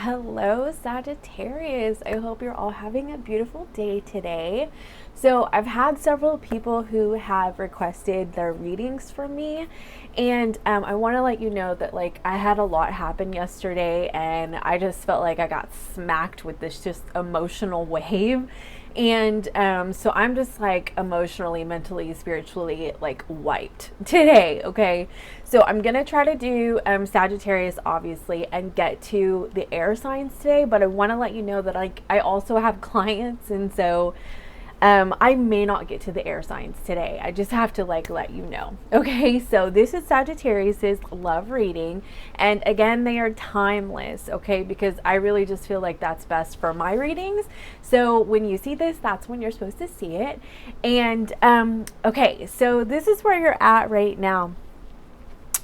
Hello, Sagittarius. I hope you're all having a beautiful day today. So, I've had several people who have requested their readings from me, and I want to let you know that I had a lot happen yesterday, and I just felt like I got smacked with this just emotional wave. And so I'm just emotionally, mentally, spiritually wiped today. Okay, so I'm gonna try to do Sagittarius obviously and get to the air signs today, but I want to let you know that I also have clients, and so I may not get to the air signs today. I just have to let you know. Okay, so this is Sagittarius's love reading, and again, they are timeless. Okay, because I really just feel like that's best for my readings. So when you see this, that's when you're supposed to see it. And okay, so this is where you're at right now.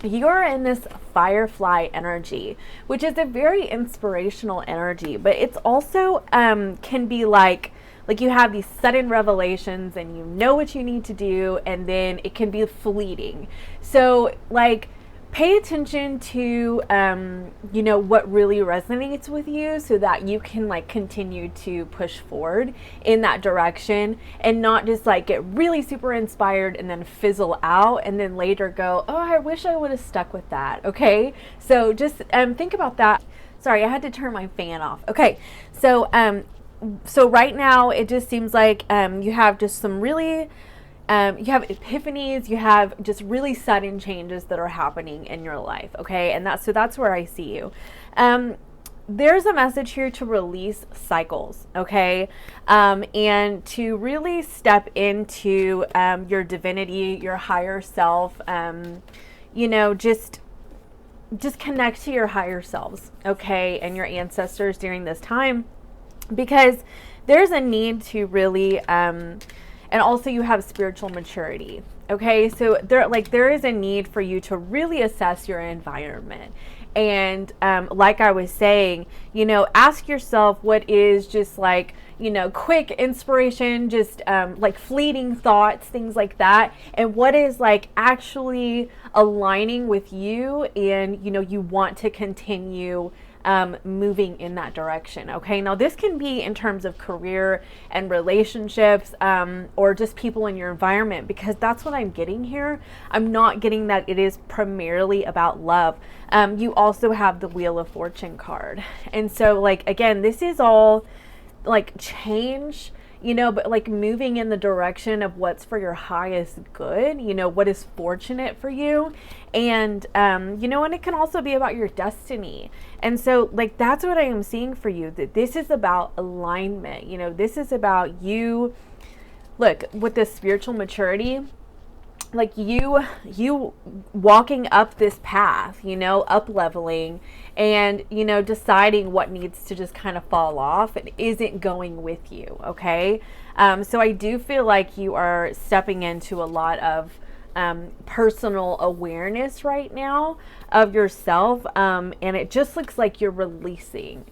You're in this firefly energy, which is a very inspirational energy, but it's also can be like you have these sudden revelations and you know what you need to do, and then it can be fleeting. So pay attention to what really resonates with you, so that you can continue to push forward in that direction, and not just get really super inspired and then fizzle out and then later go, oh, I wish I would have stuck with that. Okay, so just think about that. Sorry, I had to turn my fan off. Okay, so right now it just seems like you have just some really you have epiphanies, you have just really sudden changes that are happening in your life. Okay, and that's where I see you. There's a message here to release cycles. Okay, and to really step into your divinity, your higher self. Just connect to your higher selves. Okay, and your ancestors during this time, because there's a need to really and also you have spiritual maturity. Okay, so there is a need for you to really assess your environment, and like I was saying, ask yourself what is just quick inspiration, just fleeting thoughts, things like that, and what is actually aligning with you, and you want to continue moving in that direction. Okay, now this can be in terms of career and relationships, or just people in your environment, because that's what I'm getting here. I'm not getting that it is primarily about love. You also have the Wheel of Fortune card, and so again, this is all change, but moving in the direction of what's for your highest good, what is fortunate for you. And, and it can also be about your destiny. And so that's what I am seeing for you, that this is about alignment. This is about you, look, with this spiritual maturity, you walking up this path, up leveling, and deciding what needs to just kind of fall off and isn't going with you. Okay, so I do feel like you are stepping into a lot of personal awareness right now of yourself, and it just looks like you're releasing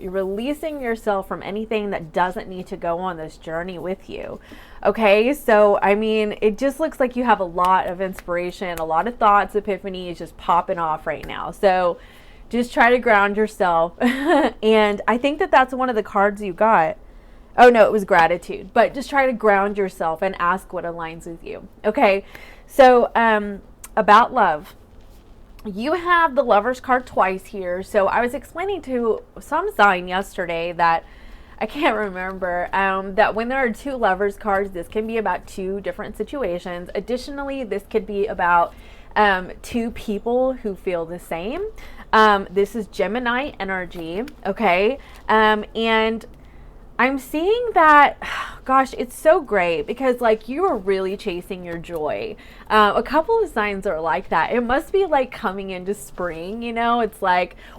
yourself from anything that doesn't need to go on this journey with you. Okay, so I mean, it just looks like you have a lot of inspiration, a lot of thoughts, epiphanies just popping off right now. So just try to ground yourself. And I think that that's one of the cards you got. Oh no, it was gratitude. But just try to ground yourself and ask what aligns with you. Okay, so about love. You have the Lover's card twice here. So I was explaining to some sign yesterday that I can't remember, that when there are two Lovers cards, this can be about two different situations. Additionally, this could be about two people who feel the same. This is Gemini energy, okay? And I'm seeing that, gosh, it's so great, because you are really chasing your joy. A couple of signs are like that. It must be coming into spring, it's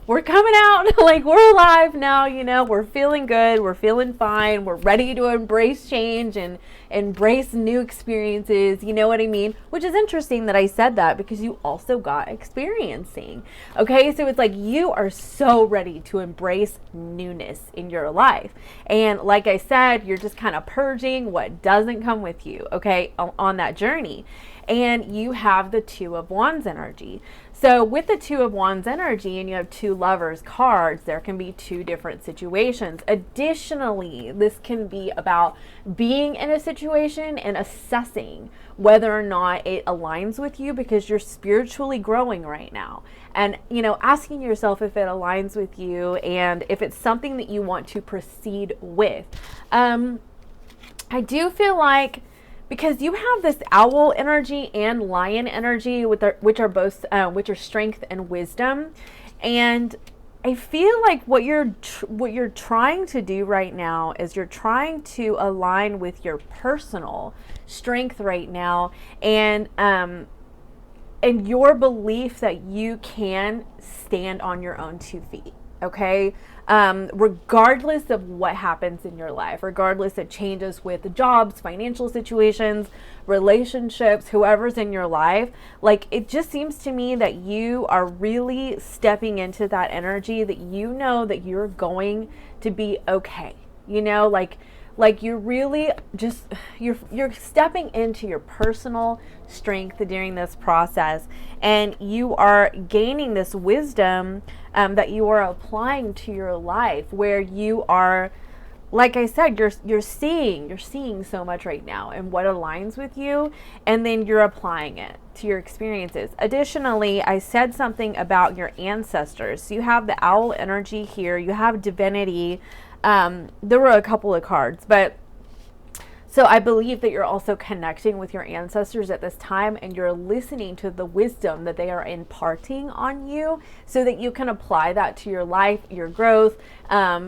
we're coming out, we're alive now, we're feeling good, we're feeling fine, we're ready to embrace change and embrace new experiences, you know what I mean? Which is interesting that I said that, because you also got experiencing. Okay, so it's you are so ready to embrace newness in your life. And like I said, you're just kind of purging what doesn't come with you, okay, on that journey. And you have the Two of Wands energy. So with the Two of Wands energy and you have two Lovers cards, there can be two different situations. Additionally, this can be about being in a situation and assessing whether or not it aligns with you, because you're spiritually growing right now. And, asking yourself if it aligns with you and if it's something that you want to proceed with. I do feel like, because you have this owl energy and lion energy, which are both strength and wisdom, and I feel like what you're trying to do right now is you're trying to align with your personal strength right now, and your belief that you can stand on your own 2 feet. Okay. Regardless of what happens in your life, regardless of changes with jobs, financial situations, relationships, whoever's in your life, like, it just seems to me that you are really stepping into that energy that you know that you're going to be okay. Like you're really just, you're stepping into your personal strength during this process, and you are gaining this wisdom that you are applying to your life, where you are, like I said, you're seeing so much right now and what aligns with you, and then you're applying it to your experiences. Additionally, I said something about your ancestors. So you have the owl energy here, you have divinity. There were a couple of cards, but so I believe that you're also connecting with your ancestors at this time, and you're listening to the wisdom that they are imparting on you so that you can apply that to your life, your growth,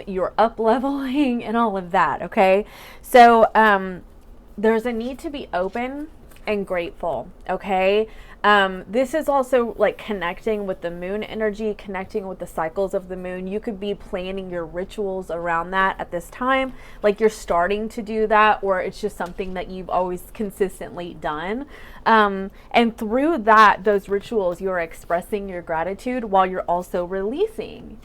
your up leveling, and all of that. Okay. So, there's a need to be open and grateful. Okay. This is also like connecting with the moon energy, connecting with the cycles of the moon. You could be planning your rituals around that at this time, like you're starting to do that, or it's just something that you've always consistently done. And through that, those rituals, you're expressing your gratitude while you're also releasing.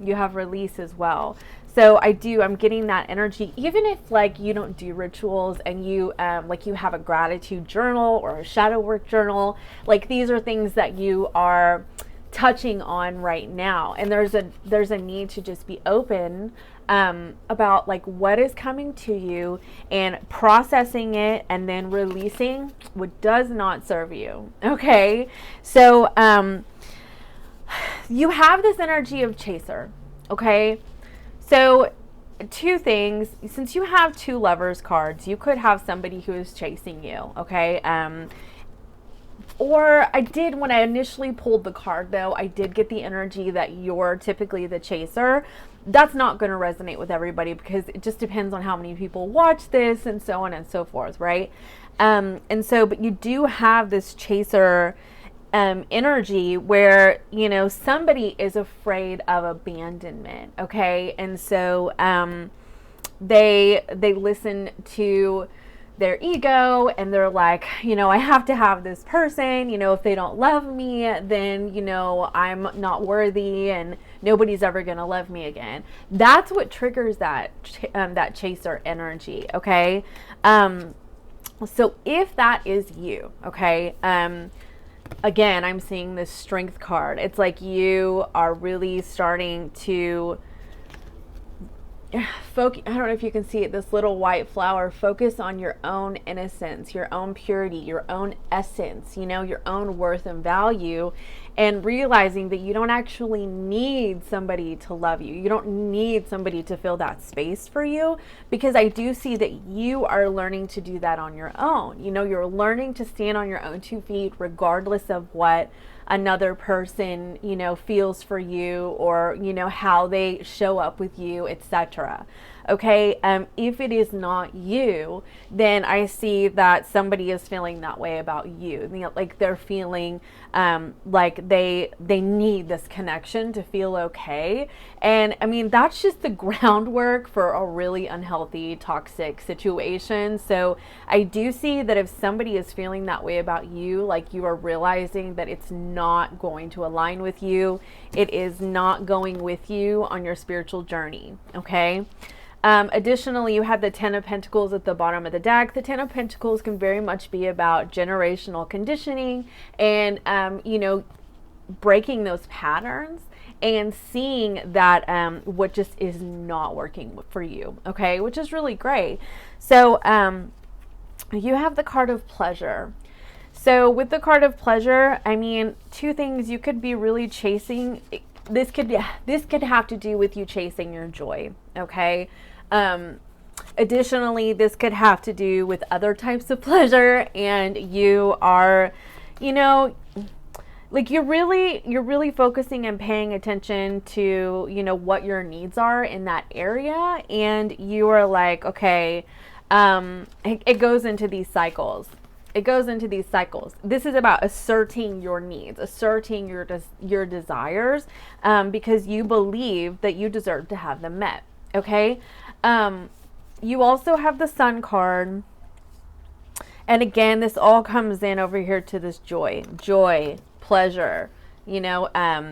You have release as well. So I'm getting that energy, even if like you don't do rituals and you like you have a gratitude journal or a shadow work journal, like these are things that you are touching on right now. And there's a need to just be open about like what is coming to you and processing it, and then releasing what does not serve you. Okay. So you have this energy of chaser. Okay. So 2 things, since you have 2 Lovers cards, you could have somebody who is chasing you. Okay. Or when I initially pulled the card though, I did get the energy that you're typically the chaser. That's not going to resonate with everybody, because it just depends on how many people watch this and so on and so forth. Right. But you do have this chaser energy where, somebody is afraid of abandonment. Okay. And so, they listen to their ego, and they're like, I have to have this person, if they don't love me, then, I'm not worthy and nobody's ever going to love me again. That's what triggers that chaser energy. Okay. So if that is you, okay, again, I'm seeing this strength card. It's like you are really starting to focus. I don't know if you can see it, this little white flower. Focus on your own innocence, your own purity, your own essence, your own worth and value, and realizing that you don't actually need somebody to love you. You don't need somebody to fill that space for you, because I do see that you are learning to do that on your own. You're learning to stand on your own 2 feet, regardless of what another person, feels for you, or, how they show up with you, etc. Okay. If it is not you, then I see that somebody is feeling that way about you. Like they're feeling like they need this connection to feel okay. And I mean, that's just the groundwork for a really unhealthy, toxic situation. So I do see that if somebody is feeling that way about you, like you are realizing that it's not going to align with you, it is not going with you on your spiritual journey. Okay. Additionally, you have the 10 of Pentacles at the bottom of the deck. The 10 of Pentacles can very much be about generational conditioning and, breaking those patterns and seeing that what just is not working for you, okay, which is really great. So you have the card of pleasure. So with the card of pleasure, I mean, two things. You could be really chasing, this could have to do with you chasing your joy, okay? Additionally, this could have to do with other types of pleasure, and you are, you know, like you're really focusing and paying attention to, you know, what your needs are in that area, and you are like, okay, it goes into these cycles. This is about asserting your needs, asserting your desires, because you believe that you deserve to have them met. Okay. You also have the Sun card. And again, this all comes in over here to this joy, pleasure, you know,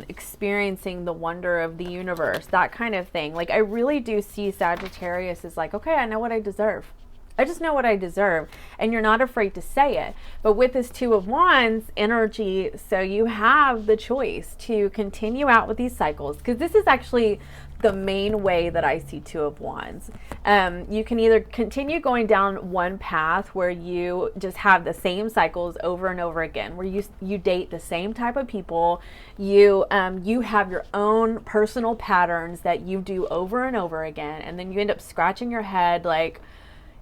experiencing the wonder of the universe, that kind of thing. Like, I really do see Sagittarius as like, okay, I know what I deserve. I just know what I deserve. And you're not afraid to say it. But with this Two of Wands energy, so you have the choice to continue out with these cycles, because this is actually the main way that I see Two of Wands. You can either continue going down one path where you just have the same cycles over and over again, where you date the same type of people, you have your own personal patterns that you do over and over again, and then you end up scratching your head like,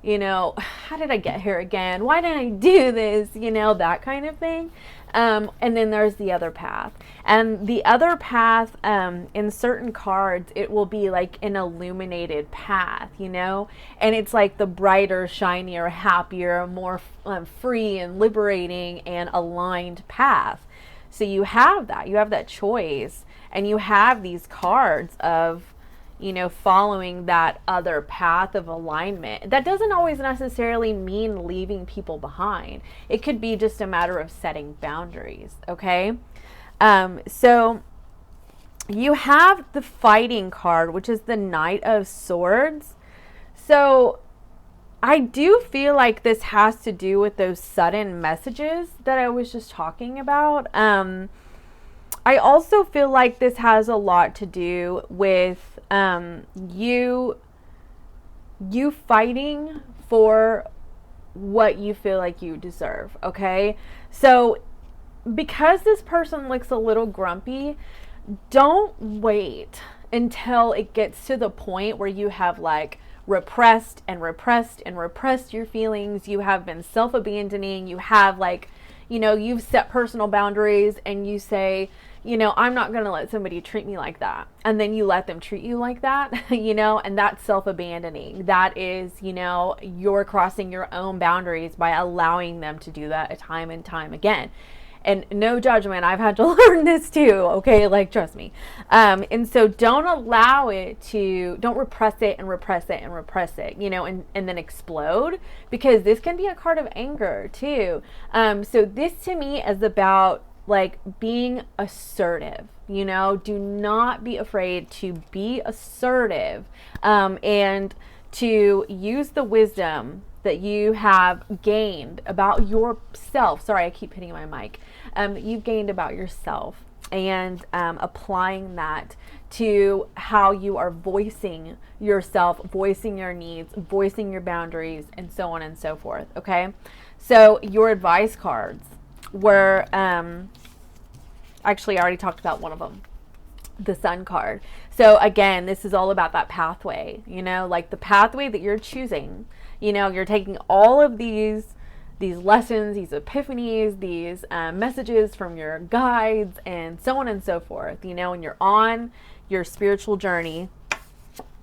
you know, how did I get here again? Why didn't I do this? You know, that kind of thing. And then there's the other path. And the other path, in certain cards, it will be like an illuminated path, you know? And it's like the brighter, shinier, happier, more free and liberating and aligned path. So you have that choice. And you have these cards of, you know, following that other path of alignment. That doesn't always necessarily mean leaving people behind. It could be just a matter of setting boundaries, okay? So you have the Fighting card, which is the Knight of Swords. So I do feel like this has to do with those sudden messages that I was just talking about. I also feel like this has a lot to do with you fighting for what you feel like you deserve, okay? So because this person looks a little grumpy, don't wait until it gets to the point where you have like repressed your feelings, you have been self-abandoning, you have like, you know, you've set personal boundaries and you say, you know, I'm not going to let somebody treat me like that. And then you let them treat you like that, you know, and that's self-abandoning. That is, you know, you're crossing your own boundaries by allowing them to do that time and time again. And no judgment, I've had to learn this too, okay? Like, trust me. And so don't allow it to, don't repress it, you know, and then explode, because this can be a card of anger too. So this to me is about like being assertive, you know, do not be afraid to be assertive, and to use the wisdom that you have gained about yourself. Sorry, I keep hitting my mic. You've gained about yourself, and applying that to how you are voicing yourself, voicing your needs, voicing your boundaries, and so on and so forth. Okay. So your advice cards were, actually I already talked about one of them, the Sun card. So again, this is all about that pathway, you know, like the pathway that you're choosing. You know, you're taking all of these lessons, these epiphanies, these messages from your guides and so on and so forth, you know, and you're on your spiritual journey,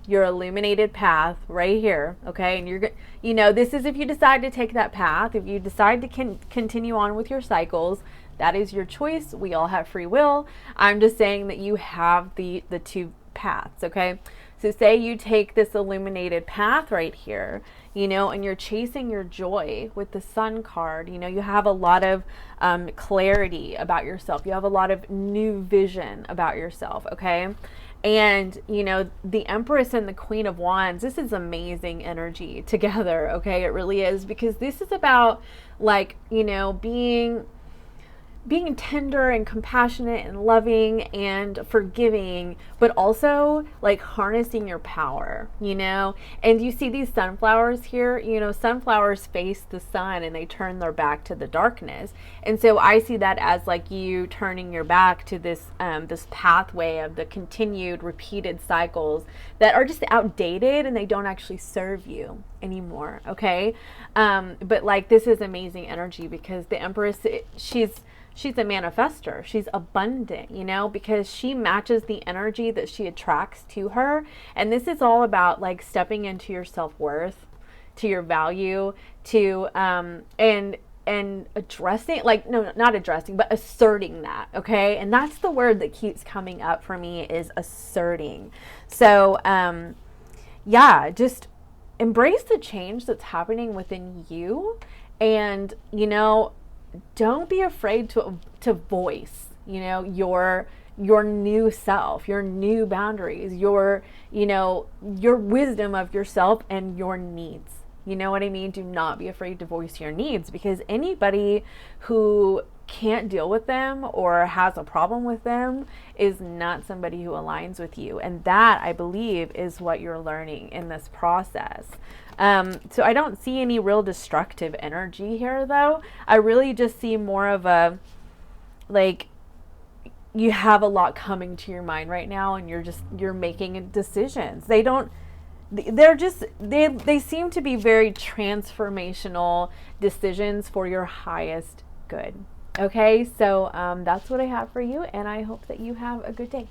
your illuminated path right here, okay? And you're, you know, this is if you decide to take that path, if you decide to continue on with your cycles, that is your choice. We all have free will. I'm just saying that you have the two paths, okay? So say you take this illuminated path right here, you know, and you're chasing your joy with the Sun card, you know, you have a lot of clarity about yourself. You have a lot of new vision about yourself, okay? And, you know, the Empress and the Queen of Wands, this is amazing energy together, okay? It really is, because this is about, like, you know, being being tender and compassionate and loving and forgiving, but also like harnessing your power, you know? And you see these sunflowers here, you know, sunflowers face the sun and they turn their back to the darkness. And so I see that as like you turning your back to this this pathway of the continued repeated cycles that are just outdated and they don't actually serve you anymore. Okay. But like, this is amazing energy because the Empress, she's a manifester. She's abundant, you know, because she matches the energy that she attracts to her. And this is all about like stepping into your self-worth, to your value, to and addressing, like, no, not addressing, but asserting that. Okay. And that's the word that keeps coming up for me, is asserting. So yeah, just embrace the change that's happening within you. And, you know, don't be afraid to voice, you know, your new self, your new boundaries, your, you know, your wisdom of yourself and your needs. You know what I mean? Do not be afraid to voice your needs, because anybody who can't deal with them or has a problem with them is not somebody who aligns with you. And that, I believe, is what you're learning in this process. So I don't see any real destructive energy here, though. I really just see more of a, like, you have a lot coming to your mind right now and you're making decisions. They seem to be very transformational decisions for your highest good. Okay, so that's what I have for you, and I hope that you have a good day.